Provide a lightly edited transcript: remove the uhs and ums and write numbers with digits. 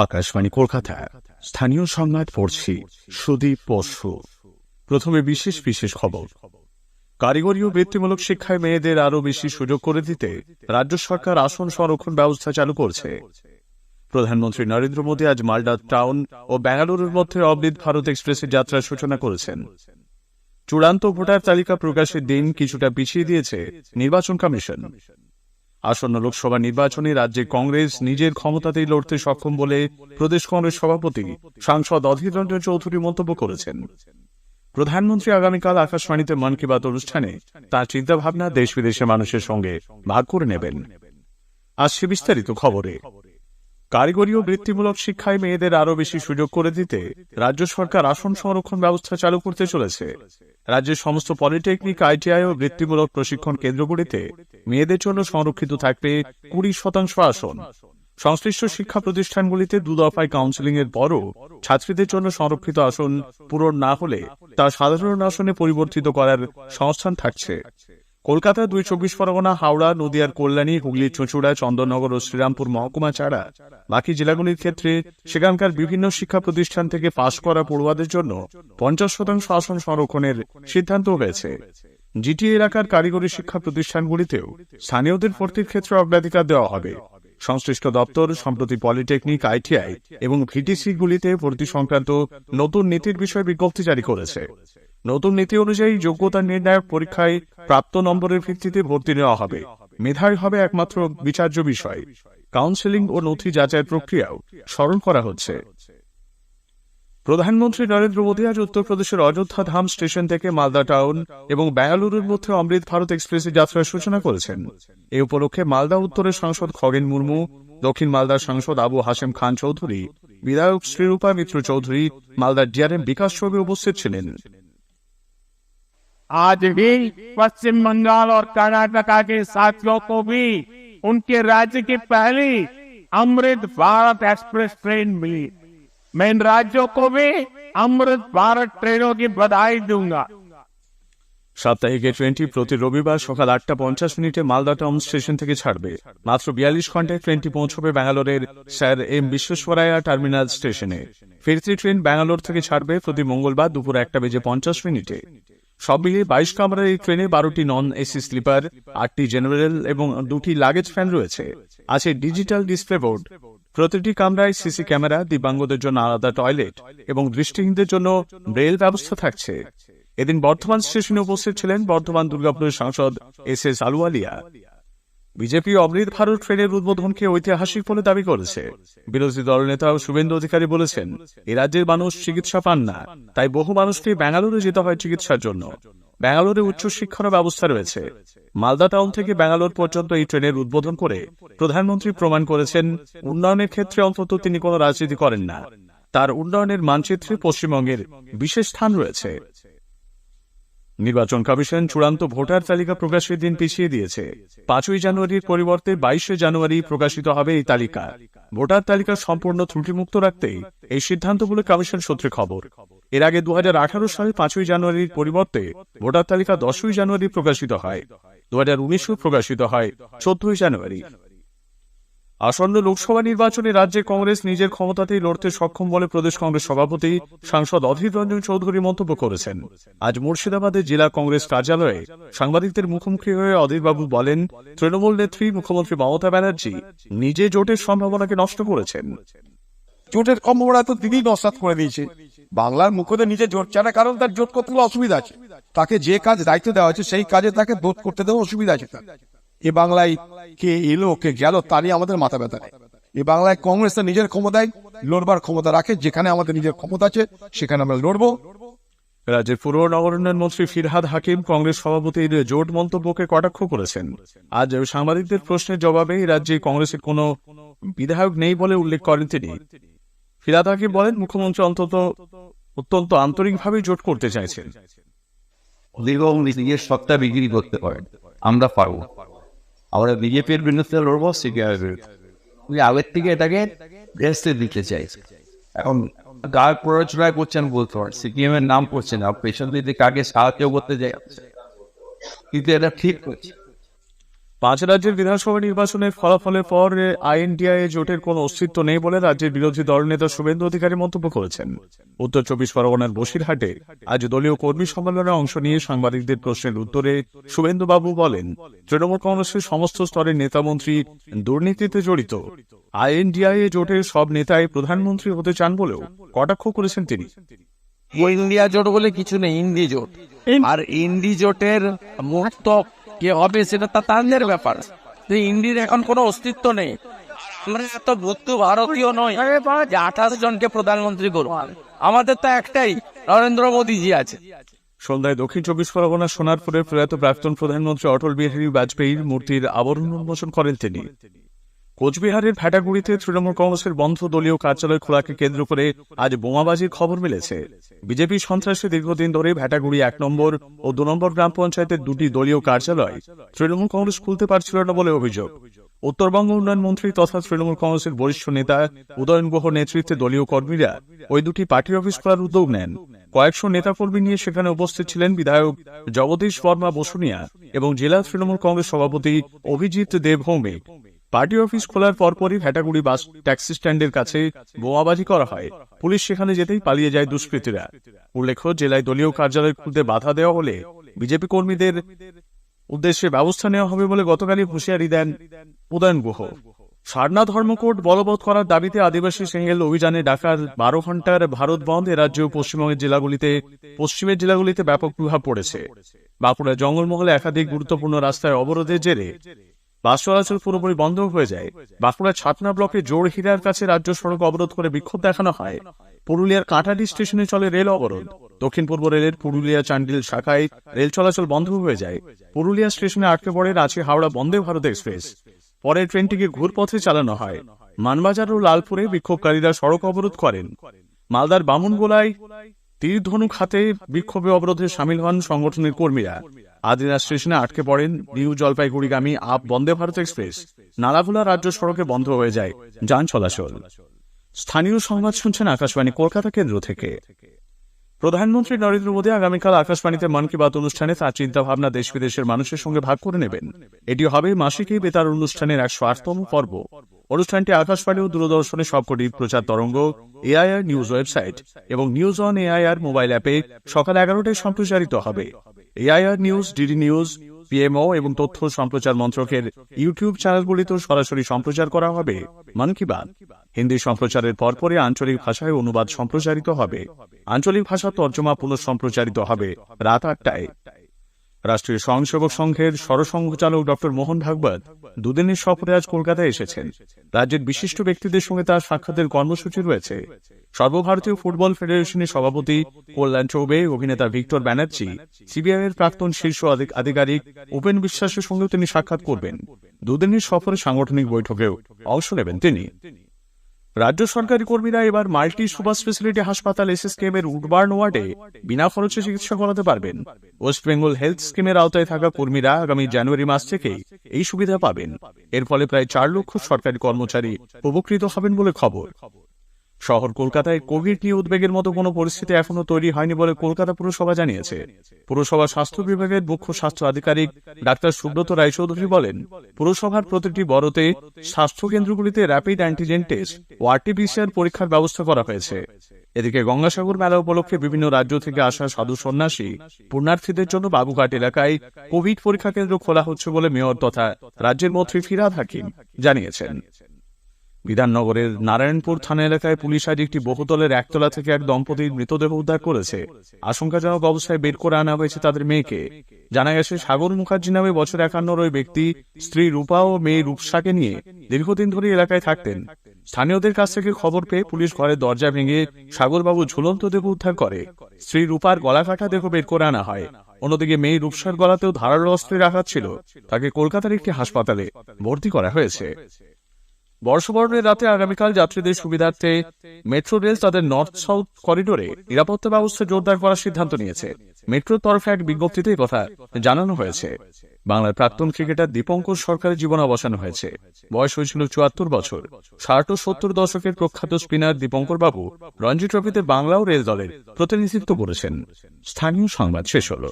আকাশবাণী কলকাতা স্থানীয় সংবাদ পড়ছি সুদীপ বসু। প্রথমে বিশেষ বিশেষ খবর। কারিগরি ও বৃত্তিমূলক শিক্ষায় মেয়েদের আরও বেশি সুযোগ করে দিতে রাজ্য সরকার আসন সংরক্ষণ ব্যবস্থা চালু করছে। প্রধানমন্ত্রী নরেন্দ্র মোদী আজ মালদা টাউন ও বেঙ্গালুরুর মধ্যে অমৃত ভারত এক্সপ্রেসের যাত্রার সূচনা করেছেন। চূড়ান্ত ভোটার তালিকা প্রকাশের দিন কিছুটা পিছিয়ে দিয়েছে নির্বাচন কমিশন। আসন্ন লোকসভা নির্বাচনে রাজ্যে কংগ্রেস নিজের ক্ষমতাতেই লড়তে সক্ষম বলে প্রদেশ কংগ্রেস সভাপতি সাংসদ অধীর রঞ্জন চৌধুরী মন্তব্য করেছেন। প্রধানমন্ত্রী আগামীকাল আকাশবাণীতে মন কি বাত অনুষ্ঠানে তাঁর চিন্তাভাবনা দেশ বিদেশের মানুষের সঙ্গে ভাগ করে নেবেন। আসছে বিস্তারিত খবরে। কারিগরি ও বৃত্তিমূলক শিক্ষায় মেয়েদের আরও বেশি সুযোগ করে দিতে রাজ্য সরকার আসন সংরক্ষণ ব্যবস্থা চালু করতে চলেছে। রাজ্যের সমস্ত পলিটেকনিক, আইটিআই ও বৃত্তিমূলক প্রশিক্ষণ কেন্দ্রগুলিতে মেয়েদের জন্য সংরক্ষিত থাকবে 20% আসন। সংশ্লিষ্ট শিক্ষা প্রতিষ্ঠানগুলিতে দুদফায় কাউন্সেলিং এর পরও ছাত্রীদের জন্য সংরক্ষিত আসন পূরণ না হলে তা সাধারণ আসনে পরিবর্তিত করার সংস্থান থাকছে। কলকাতা, 2 চব্বিশ পরগনা, হাওড়া, নদিয়ার কল্যাণী, হুগলির চুঁচুড়া, চন্দননগর ও শ্রীরামপুর মহকুমা ছাড়া বাকি জেলাগুলির ক্ষেত্রে সেখানকার বিভিন্ন শিক্ষা প্রতিষ্ঠান থেকে পাশ করা পড়ুয়াদের জন্য 50% আসন সংরক্ষণের সিদ্ধান্ত হয়েছে। জিটিএ এলাকার কারিগরি শিক্ষা প্রতিষ্ঠানগুলিতেও স্থানীয়দের ভর্তির ক্ষেত্রে অগ্রাধিকার দেওয়া হবে। সংশ্লিষ্ট দপ্তর সম্প্রতি পলিটেকনিক, আইটিআই এবং ভিটিসি গুলিতে ভর্তি সংক্রান্ত নতুন নীতির বিষয়ে বিজ্ঞপ্তি জারি করেছে। নতুন নীতি অনুযায়ী যোগ্যতা নির্ণায়ক পরীক্ষায় প্রাপ্ত নম্বরের ভিত্তিতে ভর্তি নেওয়া হবে। মেধাই হবে একমাত্র বিচার্য বিষয়। কাউন্সেলিং ও নথি যাচাইয়ের প্রক্রিয়াও সরল করা হচ্ছে। প্রধানমন্ত্রী নরেন্দ্র মোদী আজ উত্তরপ্রদেশের অযোধ্যা ধাম স্টেশন থেকে মালদা টাউন এবং বেঙ্গালুরুর মধ্যে অমৃত ভারত এক্সপ্রেসের যাত্রার সূচনা করেছেন। এই উপলক্ষে মালদা উত্তরের সাংসদ খগেন মুর্মু, দক্ষিণ মালদার সাংসদ আবু হাশেম খান চৌধুরী, বিধায়ক শ্রীরূপা মিত্র চৌধুরী, মালদার ডিআরএম বিকাশ চৌবে উপস্থিত ছিলেন। आज भी पश्चिम बंगाल और कर्नाटका के साथियों को भी उनके राज्य की पहली अमृत भारत एक्सप्रेस ट्रेन मिली। मैं इन राज्यों को भी अमृत भारत ट्रेनों की बधाई दूंगा। সাপ্তাহিক এই ট্রেনটি প্রতি রবিবার সকাল 8:50 মালদা টাউন স্টেশন থেকে ছাড়বে। মাত্র 42 ঘন্টায় ট্রেনটি পৌঁছবে ব্যাঙ্গালোরের স্যার এম বিশ্বেশ্বরায়া টার্মিনাল স্টেশনে। ফিরতি ট্রেন ব্যাঙ্গালোর থেকে ছাড়বে প্রতি মঙ্গলবার দুপুর 1:50। সব মিলিয়ে 22 কামরার এই ট্রেনে 12টি নন এসি স্লিপার, 8টি জেনারেল এবং 2টি লাগেজ ফ্যান রয়েছে। আছে ডিজিটাল ডিসপ্লে বোর্ড। প্রতিটি কামরায় সিসি ক্যামেরা, দিব্যাঙ্গদের জন্য আলাদা টয়লেট এবং দৃষ্টিহীনদের জন্য ব্রেল ব্যবস্থা থাকছে। এদিন বর্ধমান স্টেশনে উপস্থিত ছিলেন বর্ধমান দুর্গাপুরের সাংসদ এস আলুওয়ালিয়া। বিজেপি অমৃত ভারত ট্রেনের উদ্বোধনকে ঐতিহাসিক বলে দাবি করেছে। বিরোধী দলনেতা শুভেন্দু অধিকারী বলেছেন, এই রাজ্যের মানুষ চিকিৎসা পান না, তাই বহু মানুষকে ব্যাঙ্গালোরে যেতে হয় চিকিৎসার জন্য। ব্যাঙ্গালোরে উচ্চশিক্ষার ব্যবস্থা রয়েছে। মালদা টাউন থেকে ব্যাঙ্গালোর পর্যন্ত এই ট্রেনের উদ্বোধন করে প্রধানমন্ত্রী প্রমাণ করেছেন, উন্নয়নের ক্ষেত্রে অন্তত তিনি কোনো রাজনীতি করেন না। তার উন্নয়নের মানচিত্রে পশ্চিমবঙ্গের বিশেষ স্থান রয়েছে। নির্বাচন কমিশন চূড়ান্ত ভোটার তালিকা প্রকাশের দিন পিছিয়ে দিয়েছে। 5ই জানুয়ারির পরিবর্তে 22 জানুয়ারি প্রকাশিত হবে এই তালিকা। ভোটার তালিকা সম্পূর্ণ ত্রুটিমুক্ত রাখতেই এই সিদ্ধান্ত বলে কমিশন সূত্রে খবর। এর আগে 2018 সালে 5ই জানুয়ারির পরিবর্তে ভোটার তালিকা 10ই জানুয়ারি প্রকাশিত হয়। 2019 প্রকাশিত হয় 14ই জানুয়ারি। আসন্ন লোকসভা নির্বাচনে রাজ্যে কংগ্রেস নিজের ক্ষমতাতেই লড়তে সক্ষম বলে প্রদেশ কংগ্রেস সভাপতি সাংসদ অধীর রঞ্জন চৌধুরী মন্তব্য করেছেন। আজ মুর্শিদাবাদে জেলা কংগ্রেস কার্যালয়ে সাংবাদিকদের মুখোমুখি হয়ে অধীরবাবু বলেন, তৃণমূল নেত্রী মুখ্যমন্ত্রী মমতা ব্যানার্জি নিজে জোটের সম্ভাবনাকে নষ্ট করেছেন। জোটের সম্ভাবনা তো তিনি নস্বাত করে দিয়েছে। বাংলার মুখ্যদের নিজে জোট চায় না, কারণ তার জোট করতে গেলে অসুবিধা আছে। তাকে যে কাজ দায়িত্ব দেওয়া হয়েছে সেই কাজে তাকে জোট করতে দেওয়া অসুবিধা আছে। এ বাংলায় কে এলো কে গেল তা নিয়ে আমাদের মাথা ব্যথা নেই। এ বাংলায় কংগ্রেস নিজের ক্ষমতায় লড়বার ক্ষমতা রাখে। যেখানে আমাদের নিজের ক্ষমতা আছে সেখানে আমরা লড়বো। রাজ্যের পূর্ব নগরোন্নয়ন মন্ত্রী ফিরহাদ হাকিম কংগ্রেস সভাপতির জোট মন্তব্যকে কটাক্ষ করেছেন। আজ সাংবাদিকদের প্রশ্নের জবাবে রাজ্যে কংগ্রেসের কোনো বিধায়ক নেই বলে উল্লেখ করেন তিনি। ফিরহাদ হাকিম বলেন, মুখ্যমন্ত্রী অত্যন্ত আন্তরিকভাবে জোট করতে চাইছেন। নিজের সত্তা বিক্রি করতে পারেন, আমরা পারবো। আমরা বিজেপির বিরুদ্ধে লড়বো, সিপিআইয়ের বিরুদ্ধে। আগের থেকে এটাকে রেস্টে দিতে চাইছে। এখন কার প্ররোচনা করছেন বলতে পারেন, সিপিএম এর নাম করছেন, পেছন দিকে কাকে সাহায্য করতে চাই, কিন্তু এটা ঠিক করছে। 5 রাজ্যের বিধানসভা নির্বাচনের ফলাফলের পর আইএনডিআই জোটের কোনো অস্তিত্ব নেই বলে রাজ্যের বিরোধী দলনেতা শুভেন্দু অধিকারী মন্তব্য করেছেন। উত্তর 24 পরগনার বসিরহাটে আজ দলীয় কর্মী সম্মেলনে অংশ নিয়ে সাংবাদিকদের প্রশ্নের উত্তরে শুভেন্দুবাবু বলেন, তৃণমূল কংগ্রেসের সমস্ত স্তরের নেতামন্ত্রী দুর্নীতিতে জড়িত। আইএনডিআই জোটের সব নেতাই প্রধানমন্ত্রী হতে চান বলেও কটাক্ষ করেছেন তিনি। ইন্ডিয়া জোট বলে কিছু নেই, ইন্ডি জোট। আর ইন্ডি জোটের মুক্ত কে হবে সেটা তাদের ব্যাপার। ইন্ডির এখন কোনো অস্তিত্ব নেই। আমরা এত ভুক্ত ভারতীয় নই যে 28 জনকে প্রধানমন্ত্রী করব। আমাদের তো একটাই নরেন্দ্র মোদীজি আছে। সন্ধ্যায় দক্ষিণ 24 পরগনার সোনারপুরে প্রয়াত প্রাক্তন প্রধানমন্ত্রী অটল বিহারী বাজপেয়ীর মূর্তির আবরণ উন্মোচন করেন তিনি। কোচবিহারের ভ্যাটাগুড়িতে তৃণমূল কংগ্রেসের বন্ধ দলীয় কার্যালয় খোলাকে কেন্দ্র করে আজ বোমাবাজির খবর মিলেছে। বিজেপি সন্ত্রাসী দীর্ঘদিন ধরে ভ্যাটাগুড়ি 1 নম্বর ও 2 নম্বর গ্রাম পঞ্চায়েতের 2টি দলীয় কার্যালয় তৃণমূল কংগ্রেস খুলতে পারছিল না বলে অভিযোগ। উত্তরবঙ্গ উন্নয়ন মন্ত্রী তথা তৃণমূল কংগ্রেসের বরিষ্ঠ নেতা উদয়ন গুহ নেতৃত্বে দলীয় কর্মীরা ওই 2টি পার্টি অফিস খোলার উদ্যোগ নেন। কয়েকশো নেতাকর্মী নিয়ে সেখানে উপস্থিত ছিলেন বিধায়ক জগদীশ বর্মা বসুনিয়া এবং জেলা তৃণমূল কংগ্রেস সভাপতি অভিজিৎ দেব ভৌমিক। পার্টি অফিস খোলার পরপরই ভ্যাটাগুড়ি বাস ট্যাক্সি স্ট্যান্ডের কাছে বোমাবাজি করা হয়। পুলিশ সেখানে যেতেই পালিয়ে যায় দুষ্কৃতীরা। উল্লেখ্য, জেলায় দলীয় কার্যালয় খুলতে বাধা দেওয়া হলে বিজেপি কর্মীদের উদ্দেশ্যে ব্যবস্থা নেওয়া হবে বলে গতকালই হুঁশিয়ারি দেন উদয়ন গুহ। সারনা ধর্মকোড বলবৎ করার দাবিতে আদিবাসী সিঙ্গেল অভিযানে ডাকার 12 ঘন্টার ভারত বন্ধ এ রাজ্য পশ্চিমের জেলাগুলিতে ব্যাপক প্রভাব পড়েছে। বাঁকুড়া জঙ্গলমহলে একাধিক গুরুত্বপূর্ণ রাস্তায় অবরোধের জেরে বাস চলাচল পুরোপুরি বন্ধ হয়ে যায়। বাঁকুড়া ছাতনা ব্লকে জোড়হিরার কাছে রাজ্য সড়ক অবরোধ করে বিক্ষোভ দেখানো হয়। পুরুলিয়ার কাঁটাডি স্টেশনে চলে রেল অবরোধ। দক্ষিণ পূর্ব রেলের পুরুলিয়া চান্ডিল শাখায় রেল চলাচল বন্ধ হয়ে যায়। পুরুলিয়া স্টেশনে আটকে পড়ে রাঁচি হাওড়া বন্দে ভারত এক্সপ্রেস। পরে ট্রেনটিকে ঘুরপথে চালানো হয়। মানবাজার ও লালপুরে বিক্ষোভকারীরা সড়ক অবরোধ করেন। মালদার বামুনগোলায় তীর ধনুক হাতে বিক্ষোভে অবরোধে সামিল হন সংগঠনের কর্মীরা। আদিনা স্টেশনে আটকে পড়েন new জলপাইগুড়িগামী up Vande Bharat express. নালাগোলা রাজ্য সড়কে বন্ধ হয়ে যায় যান চলাচল। স্থানীয় সংবাদ শুনছেন আকাশবাণী কলকাতা কেন্দ্র থেকে। প্রধানমন্ত্রী নরেন্দ্র মোদী আগামীকাল আকাশবাণীতে মন কি বাত অনুষ্ঠানে তাঁর চিন্তাভাবনা দেশ বিদেশের মানুষের সঙ্গে ভাগ করে নেবেন। এটি হবে মাসিক এই বেতার অনুষ্ঠানের 108তম পর্ব। অনুষ্ঠানটি আকাশবাণী ও দূরদর্শনের সবকটি প্রচার তরঙ্গ, এআইআর নিউজ ওয়েবসাইট এবং নিউজ অন এআইআর মোবাইল অ্যাপে সকাল 11টায় সম্প্রচারিত হবে। AIR news, DD news, PMO এবং তথ্য সম্প্রচার মন্ত্রকের ইউটিউব চ্যানেলগুলিতেও সরাসরি সম্প্রচার করা হবে মন কি বাত। হিন্দি সম্প্রচারের পরপরই আঞ্চলিক ভাষায় অনুবাদ সম্প্রচারিত হবে। আঞ্চলিক ভাষা তর্জমা পুনঃ সম্প্রচারিত হবে রাত 8টায়। রাষ্ট্রীয় স্বয়ংসেবক সংঘের সরসংঘচালক ডক্টর মোহন ভাগবত দুদিনের সফরে আজ কলকাতায় এসেছেন। রাজ্যের বিশিষ্ট ব্যক্তিদের সঙ্গে তার সাক্ষাতের কর্মসূচি রয়েছে। সর্বভারতীয় ফুটবল ফেডারেশনের সভাপতি কল্যাণ চৌবে, অভিনেতা ভিক্টর ব্যানার্জি, সিবিআইয়ের প্রাক্তন শীর্ষ আধিকারিক উপেন বিশ্বাসের সঙ্গেও তিনি সাক্ষাৎ করবেন। দুদিনের সফরে সাংগঠনিক বৈঠকেও অংশ নেবেন তিনি। রাজ্য সরকারি কর্মীরা এবার মাল্টি সুপার স্পেশালিটি হাসপাতাল এসএসকেএম এর উডবার্ন ওয়ার্ডে বিনা খরচে চিকিৎসা করাতে পারবেন। ওয়েস্ট বেঙ্গল হেলথ স্কিমের আওতায় থাকা কর্মীরা আগামী জানুয়ারি মাস থেকে এই সুবিধা পাবেন। এর ফলে প্রায় 4 লক্ষ সরকারি কর্মচারী উপকৃত হবেন বলে খবর। শহর কলকাতায় কোভিড নিয়ে উদ্বেগের মতো কোনো পরিস্থিতি এখনো তৈরি হয়নি বলে কলকাতা পুরসভা জানিয়েছে। পুরসভা স্বাস্থ্য বিভাগের মুখ্য স্বাস্থ্য আধিকারিক ডাক্তার সুব্রত রায়চৌধুরী বলেন, পুরসভার প্রতিটি বড়তে স্বাস্থ্য কেন্দ্রগুলিতে র্যাপিড অ্যান্টিজেন টেস্ট ও আরটিপিসিআর পরীক্ষার ব্যবস্থা করা হয়েছে। এদিকে গঙ্গাসাগর মেলা উপলক্ষে বিভিন্ন রাজ্য থেকে আসা সাধু সন্ন্যাসী পুণ্যার্থীদের জন্য বাবুঘাট এলাকায় কোভিড পরীক্ষা কেন্দ্র খোলা হচ্ছে বলে মেয়র তথা রাজ্যের মন্ত্রী ফিরহাদ হাকিম জানিয়েছেন। বিধাননগরের নারায়ণপুর থানা এলাকায় পুলিশ আজ একটি বহুতলের একতলা থেকে এক দম্পতির মৃতদেহ উদ্ধার করেছে। আশঙ্কাজনক অবস্থায় বের করে আনা হয়েছে তাদের মেয়েকে। জানা গেছে, সাগর মুখার্জি নামে বছর 51 ওই ব্যক্তি স্ত্রী রূপা ও মেয়ে রূপসাকে নিয়ে দীর্ঘদিন ধরে এলাকায় থাকতেন। স্থানীয়দের কাছ থেকে খবর পেয়ে পুলিশ ঘরের দরজা ভেঙে সাগরবাবু ঝুলন্ত দেহ উদ্ধার করে। স্ত্রী রূপার গলা কাটা দেহ বের করে আনা হয়। অন্যদিকে মেয়ে রূপসার গলাতেও ধারালো অস্ত্রের আঘাত ছিল। তাকে কলকাতার একটি হাসপাতালে ভর্তি করা হয়েছে। বর্ষবরণের রাতে আগামীকাল যাত্রীদের সুবিধার্থে মেট্রো রেল তাদের নর্থ সাউথ করিডোরে নিরাপত্তা ব্যবস্থা জোরদার করার সিদ্ধান্ত নিয়েছে। মেট্রোর তরফে এক বিজ্ঞপ্তিতে কথা জানানো হয়েছে। বাংলার প্রাক্তন ক্রিকেটার দীপঙ্কর সরকারের জীবনাবসান হয়েছে। বয়স হয়েছিল 74 বছর। 60 ও 70 দশকের প্রখ্যাত স্পিনার দীপঙ্কর বাবু রঞ্জি ট্রফিতে বাংলা ও রেল দলের প্রতিনিধিত্ব করেছেন। স্থানীয় সংবাদ শেষ হলো।